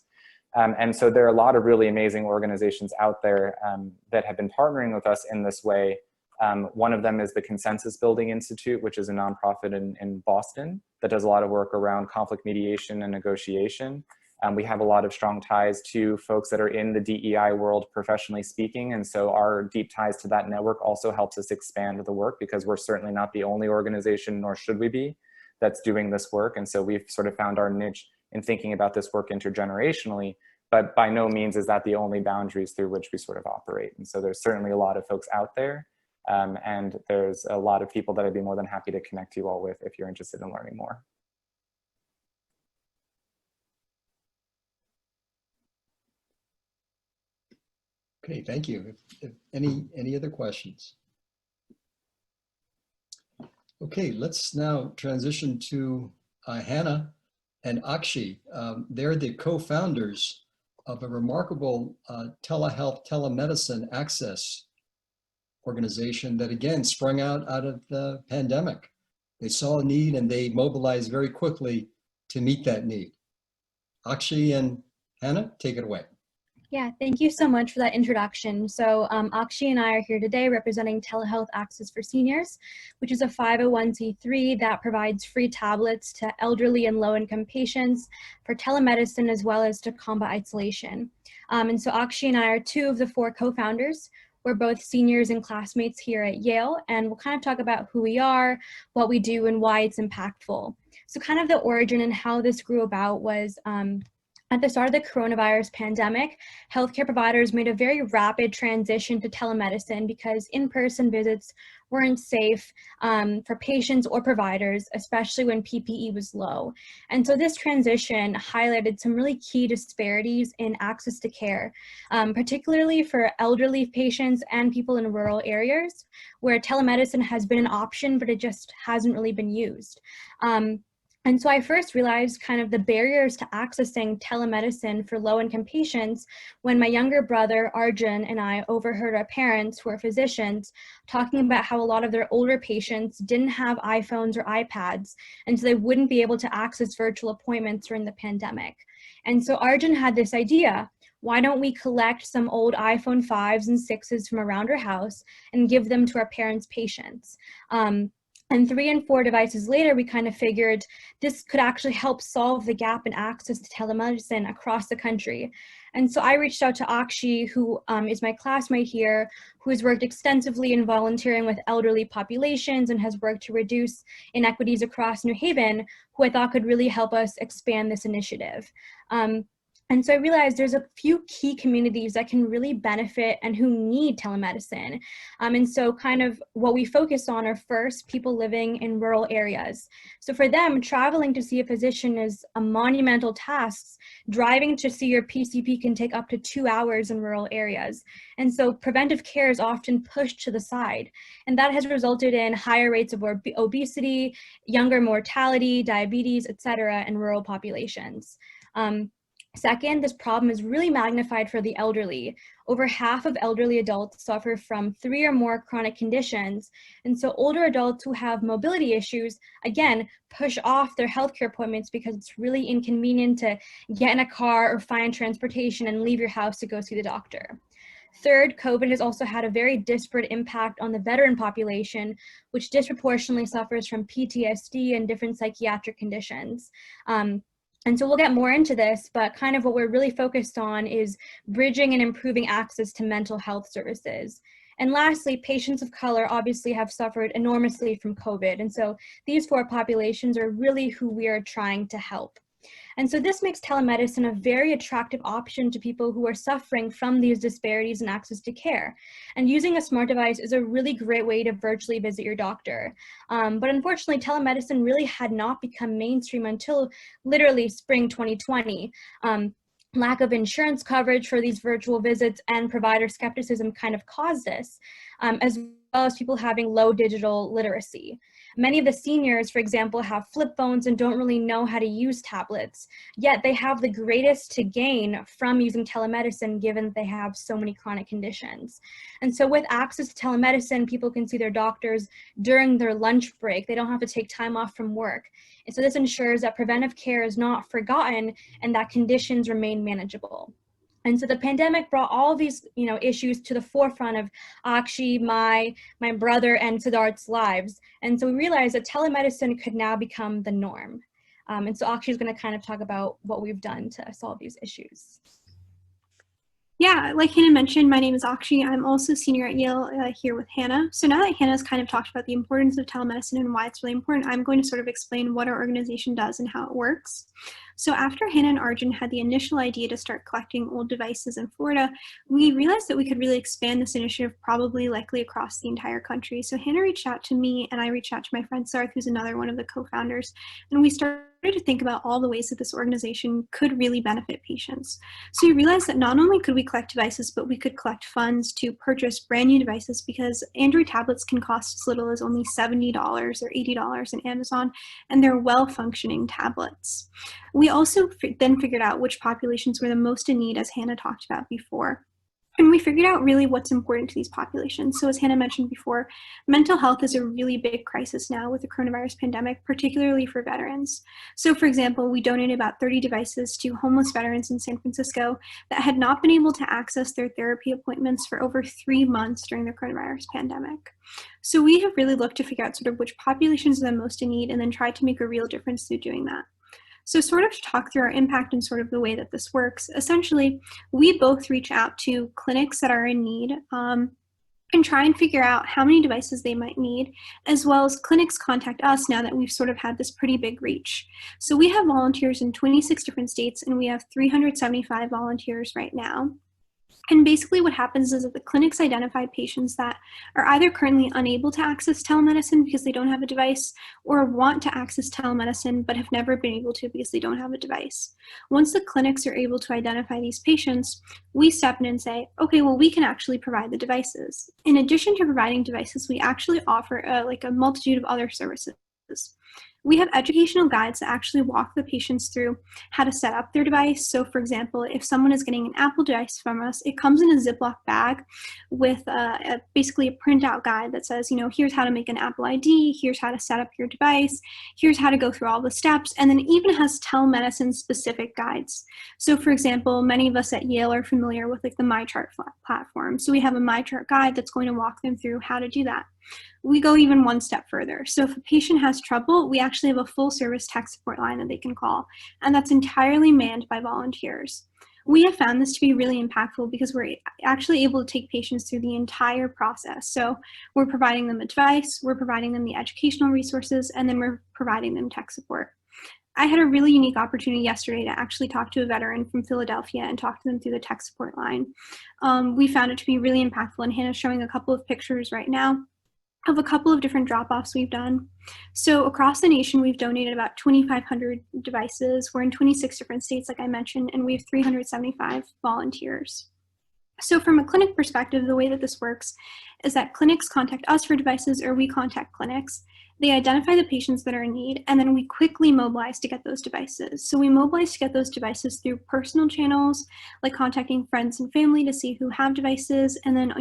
And so there are a lot of really amazing organizations out there that have been partnering with us in this way. One of them is the Consensus Building Institute, which is a nonprofit in Boston that does a lot of work around conflict mediation and negotiation. We have a lot of strong ties to folks that are in the DEI world, professionally speaking. And so our deep ties to that network also helps us expand the work, because we're certainly not the only organization, nor should we be, that's doing this work. And so we've sort of found our niche in thinking about this work intergenerationally, but by no means is that the only boundaries through which we sort of operate. And so there's certainly a lot of folks out there. And there's a lot of people that I'd be more than happy to connect you all with if you're interested in learning more. Okay, thank you. If any other questions? Okay, let's now transition to Hannah and Akshi. They're the co-founders of a remarkable telehealth, telemedicine access organization that again sprung out of the pandemic. They saw a need and they mobilized very quickly to meet that need. Akshi and Hannah, take it away. Yeah, thank you so much for that introduction. So Akshay and I are here today representing TeleHealth Access for Seniors, which is a 501c3 that provides free tablets to elderly and low-income patients for telemedicine as well as to combat isolation. And so Akshay and I are two of the four co-founders. We're both seniors and classmates here at Yale, and we'll kind of talk about who we are, what we do, and why it's impactful. So kind of the origin and how this grew about was at the start of the coronavirus pandemic, healthcare providers made a very rapid transition to telemedicine because in-person visits weren't safe for patients or providers, especially when PPE was low. And so this transition highlighted some really key disparities in access to care, particularly for elderly patients and people in rural areas where telemedicine has been an option, but it just hasn't really been used. And so I first realized kind of the barriers to accessing telemedicine for low-income patients when my younger brother, Arjun, and I overheard our parents, who are physicians, talking about how a lot of their older patients didn't have iPhones or iPads, and so they wouldn't be able to access virtual appointments during the pandemic. And so Arjun had this idea: why don't we collect some old iPhone 5s and 6s from around our house and give them to our parents' patients? And 3 and 4 devices later, we kind of figured this could actually help solve the gap in access to telemedicine across the country. And so I reached out to Akshay, who is my classmate here, who has worked extensively in volunteering with elderly populations and has worked to reduce inequities across New Haven, who I thought could really help us expand this initiative. And so I realized there's a few key communities that can really benefit and who need telemedicine. And so kind of what we focus on are first people living in rural areas. So for them, traveling to see a physician is a monumental task. Driving to see your PCP can take up to 2 hours in rural areas. And so preventive care is often pushed to the side. And that has resulted in higher rates of obesity, younger mortality, diabetes, et cetera, in rural populations. Second, this problem is really magnified for the elderly. Over half of elderly adults suffer from 3 or more chronic conditions. And so older adults who have mobility issues, again, push off their healthcare appointments because it's really inconvenient to get in a car or find transportation and leave your house to go see the doctor. Third, COVID has also had a very disparate impact on the veteran population, which disproportionately suffers from PTSD and different psychiatric conditions. And so we'll get more into this, but kind of what we're really focused on is bridging and improving access to mental health services. And lastly, patients of color obviously have suffered enormously from COVID. And so these 4 populations are really who we are trying to help. And so this makes telemedicine a very attractive option to people who are suffering from these disparities in access to care. And using a smart device is a really great way to virtually visit your doctor. But unfortunately, telemedicine really had not become mainstream until literally spring 2020. Lack of insurance coverage for these virtual visits and provider skepticism kind of caused this, as well as people having low digital literacy. Many of the seniors, for example, have flip phones and don't really know how to use tablets, yet they have the greatest to gain from using telemedicine given that they have so many chronic conditions. And so with access to telemedicine, people can see their doctors during their lunch break. They don't have to take time off from work. And so this ensures that preventive care is not forgotten and that conditions remain manageable. And so the pandemic brought all these, issues to the forefront of Akshay, my brother, and Siddharth's lives. And so we realized that telemedicine could now become the norm. And so Akshay is going to kind of talk about what we've done to solve these issues. Yeah, like Hannah mentioned, my name is Akshay. I'm also senior at Yale here with Hannah. So now that Hannah's kind of talked about the importance of telemedicine and why it's really important, I'm going to sort of explain what our organization does and how it works. So after Hannah and Arjun had the initial idea to start collecting old devices in Florida, we realized that we could really expand this initiative likely across the entire country. So Hannah reached out to me and I reached out to my friend Sarth, who's another one of the co-founders, and we started to think about all the ways that this organization could really benefit patients. So we realized that not only could we collect devices, but we could collect funds to purchase brand new devices because Android tablets can cost as little as only $70 or $80 in Amazon, and they're well-functioning tablets. We also then figured out which populations were the most in need, as Hannah talked about before. And we figured out really what's important to these populations. So as Hannah mentioned before, mental health is a really big crisis now with the coronavirus pandemic, particularly for veterans. So for example, we donated about 30 devices to homeless veterans in San Francisco that had not been able to access their therapy appointments for over 3 months during the coronavirus pandemic. So we have really looked to figure out sort of which populations are the most in need and then tried to make a real difference through doing that. So sort of to talk through our impact and sort of the way that this works, essentially, we both reach out to clinics that are in need and try and figure out how many devices they might need, as well as clinics contact us now that we've sort of had this pretty big reach. So we have volunteers in 26 different states, and we have 375 volunteers right now. And basically what happens is that the clinics identify patients that are either currently unable to access telemedicine because they don't have a device, or want to access telemedicine but have never been able to because they don't have a device. Once the clinics are able to identify these patients, we step in and say, okay, well, we can actually provide the devices. In addition to providing devices, we actually offer a multitude of other services. We have educational guides that actually walk the patients through how to set up their device. So for example, if someone is getting an Apple device from us, it comes in a Ziploc bag with basically a printout guide that says, here's how to make an Apple ID, here's how to set up your device, here's how to go through all the steps, and then it even has telemedicine specific guides. So for example, many of us at Yale are familiar with the MyChart platform. So we have a MyChart guide that's going to walk them through how to do that. We go even one step further. So if a patient has trouble, we actually have a full service tech support line that they can call, and that's entirely manned by volunteers. We have found this to be really impactful because we're actually able to take patients through the entire process. So we're providing them a device, we're providing them the educational resources, and then we're providing them tech support. I had a really unique opportunity yesterday to actually talk to a veteran from Philadelphia and talk to them through the tech support line. We found it to be really impactful, and Hannah's showing a couple of pictures right now of a couple of different drop-offs we've done. So across the nation, we've donated about 2,500 devices. We're in 26 different states, like I mentioned, and we have 375 volunteers. So from a clinic perspective, the way that this works is that clinics contact us for devices, or we contact clinics. They identify the patients that are in need, and then we quickly mobilize to get those devices. So we mobilize to get those devices through personal channels, like contacting friends and family to see who have devices, and then,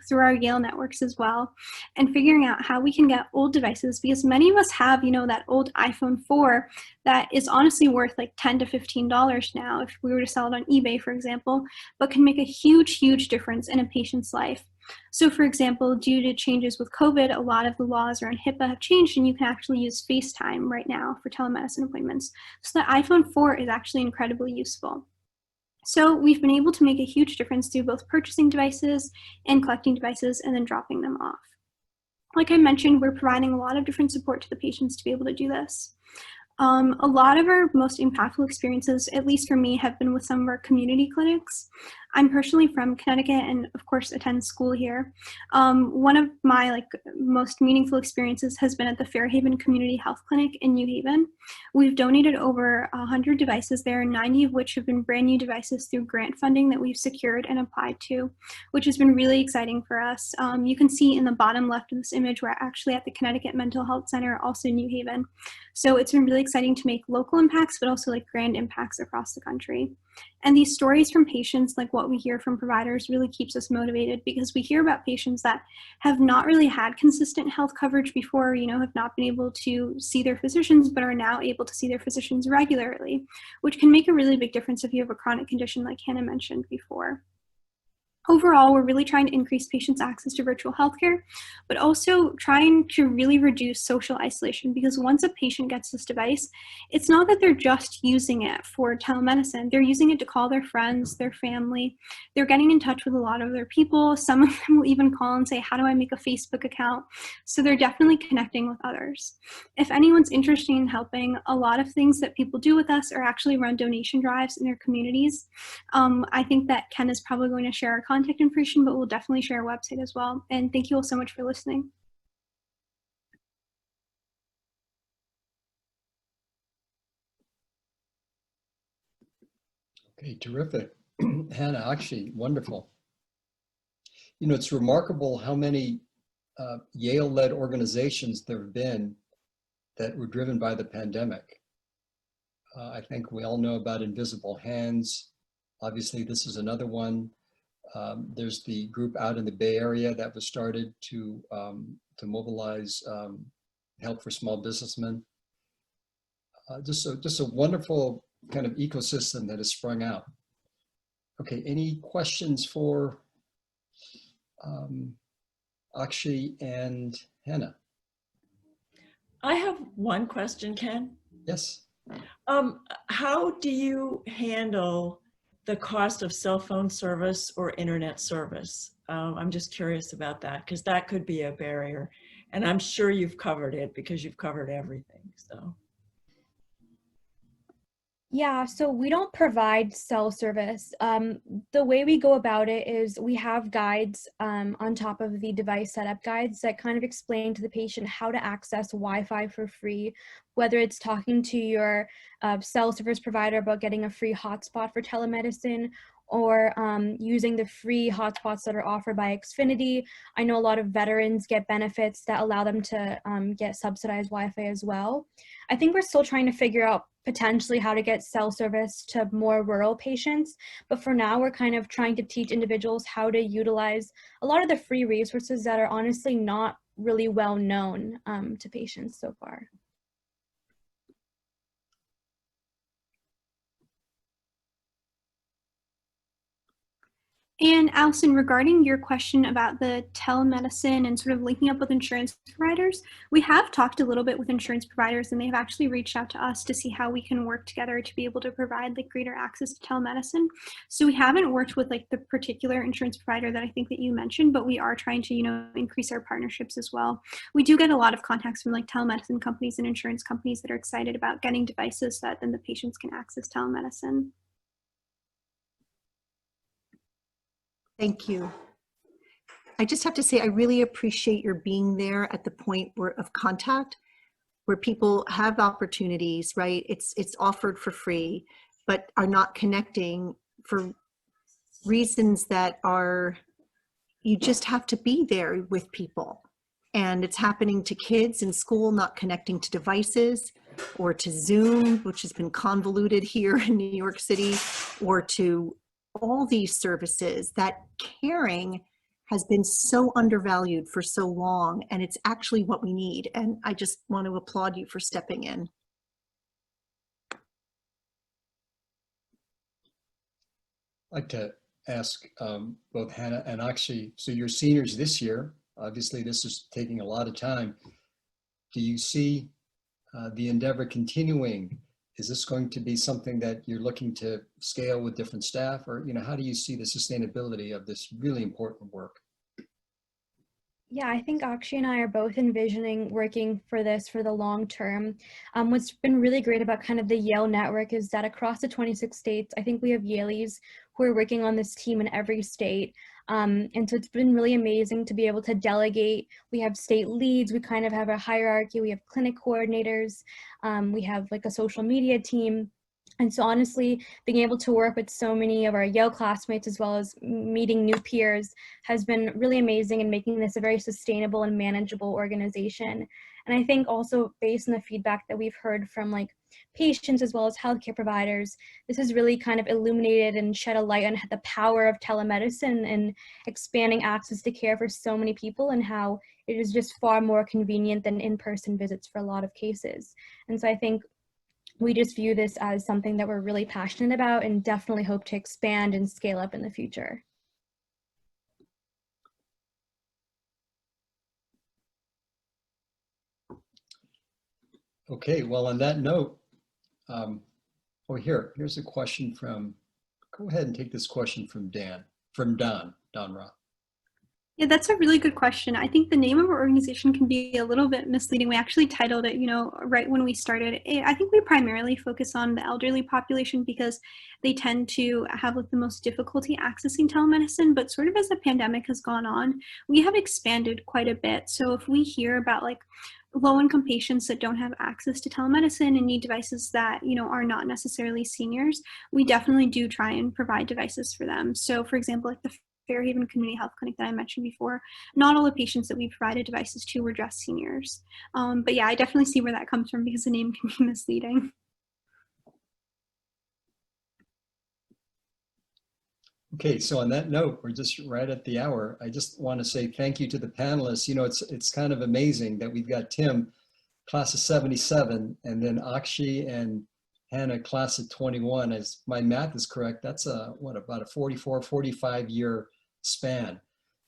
through our Yale networks as well, and figuring out how we can get old devices, because many of us have, that old iPhone 4 that is honestly worth like $10 to $15 now if we were to sell it on eBay, for example, but can make a huge, huge difference in a patient's life. So for example, due to changes with COVID, a lot of the laws around HIPAA have changed, and you can actually use FaceTime right now for telemedicine appointments. So the iPhone 4 is actually incredibly useful. So we've been able to make a huge difference through both purchasing devices and collecting devices and then dropping them off. Like I mentioned, we're providing a lot of different support to the patients to be able to do this. A lot of our most impactful experiences, at least for me, have been with some of our community clinics. I'm personally from Connecticut and of course attend school here. One of my most meaningful experiences has been at the Fairhaven Community Health Clinic in New Haven. We've donated over 100 devices there, 90 of which have been brand new devices through grant funding that we've secured and applied to, which has been really exciting for us. You can see in the bottom left of this image, we're actually at the Connecticut Mental Health Center, also in New Haven. So it's been really exciting to make local impacts, but also grand impacts across the country. And these stories from patients, like what we hear from providers, really keeps us motivated, because we hear about patients that have not really had consistent health coverage before, have not been able to see their physicians, but are now able to see their physicians regularly, which can make a really big difference if you have a chronic condition like Hannah mentioned before. Overall, we're really trying to increase patients' access to virtual healthcare, but also trying to really reduce social isolation, because once a patient gets this device, it's not that they're just using it for telemedicine. They're using it to call their friends, their family. They're getting in touch with a lot of their people. Some of them will even call and say, how do I make a Facebook account? So they're definitely connecting with others. If anyone's interested in helping, a lot of things that people do with us are actually run donation drives in their communities. I think that Ken is probably going to share our contact information, but we'll definitely share our website as well. And thank you all so much for listening. Okay, terrific. Hannah, actually, wonderful. It's remarkable how many Yale-led organizations there have been that were driven by the pandemic. I think we all know about Invisible Hands. Obviously, this is another one. There's the group out in the Bay Area that was started to mobilize help for small businessmen. Just a wonderful kind of ecosystem that has sprung out. Okay, any questions for Akshay and Hannah? I have one question, Ken. Yes. How do you handle the cost of cell phone service or internet service? I'm just curious about that because that could be a barrier. And I'm sure you've covered it because you've covered everything. So. Yeah, so we don't provide cell service. The way we go about it is we have guides on top of the device setup guides that kind of explain to the patient how to access Wi-Fi for free, whether it's talking to your cell service provider about getting a free hotspot for telemedicine, or using the free hotspots that are offered by Xfinity. I know a lot of veterans get benefits that allow them to get subsidized Wi-Fi as well. I think we're still trying to figure out potentially how to get cell service to more rural patients, but for now we're kind of trying to teach individuals how to utilize a lot of the free resources that are honestly not really well known to patients so far. And Allison, regarding your question about the telemedicine and sort of linking up with insurance providers, we have talked a little bit with insurance providers, and they have actually reached out to us to see how we can work together to be able to provide like greater access to telemedicine. So we haven't worked with like the particular insurance provider that I think that you mentioned, but we are trying to, you know, increase our partnerships as well. We do get a lot of contacts from like telemedicine companies and insurance companies that are excited about getting devices so that then the patients can access telemedicine. Thank you. I just have to say, I really appreciate your being there at the point of contact where people have opportunities, right? It's offered for free, but are not connecting for reasons that are, you just have to be there with people. And it's happening to kids in school not connecting to devices, or to Zoom, which has been convoluted here in New York City, or to all these services. That caring has been so undervalued for so long, and it's actually what we need. And I just want to applaud you for stepping in. I'd like to ask both Hannah and Akshay, so you're seniors this year. Obviously, this is taking a lot of time. Do you see the endeavor continuing? Is this going to be something that you're looking to scale with different staff, or, you know, how do you see the sustainability of this really important work? Yeah, I think Akshay and I are both envisioning working for this for the long term. What's been really great about kind of the Yale network is that across the 26 states, I think we have Yaleys who are working on this team in every state. And so it's been really amazing to be able to delegate. We have state leads, we kind of have a hierarchy, we have clinic coordinators, we have like a social media team. And so honestly, being able to work with so many of our Yale classmates as well as meeting new peers has been really amazing in making this a very sustainable and manageable organization. And I think also based on the feedback that we've heard from like patients as well as healthcare providers, this has really kind of illuminated and shed a light on the power of telemedicine and expanding access to care for so many people, and how it is just far more convenient than in-person visits for a lot of cases. And so I think we just view this as something that we're really passionate about and definitely hope to expand and scale up in the future. Okay, well, on that note, here's a question from, go ahead and take this question from Don Roth. Yeah, that's a really good question. I think the name of our organization can be a little bit misleading. We actually titled it, you know, right when we started. I think we primarily focus on the elderly population because they tend to have like the most difficulty accessing telemedicine. But sort of as the pandemic has gone on, we have expanded quite a bit. So if we hear about like low-income patients that don't have access to telemedicine and need devices that, you know, are not necessarily seniors, we definitely do try and provide devices for them. So for example, like the Fairhaven Community Health Clinic that I mentioned before, not all the patients that we provided devices to were just seniors. But yeah, I definitely see where that comes from because the name can be misleading. Okay, so on that note, we're just right at the hour. I just want to say thank you to the panelists. You know, it's kind of amazing that we've got Tim, class of 77, and then Akshi and Hannah, class of 21. As my math is correct, that's about a 44, 45-year span.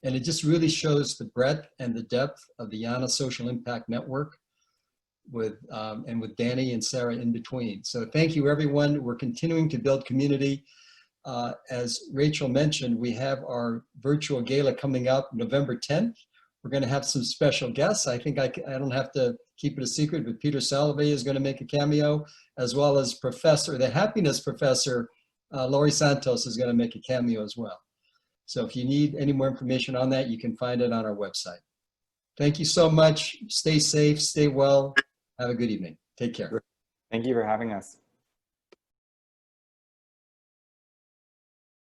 And it just really shows the breadth and the depth of the YANA Social Impact Network with Danny and Sarah in between. So thank you, everyone. We're continuing to build community. As Rachel mentioned, we have our virtual gala coming up November 10th. We're going to have some special guests. I think I don't have to keep it a secret, but Peter Salovey is going to make a cameo, as well as the happiness professor, Laurie Santos, is going to make a cameo as well. So if you need any more information on that, you can find it on our website. Thank you so much. Stay safe, stay well. Have a good evening. Take care. Thank you for having us.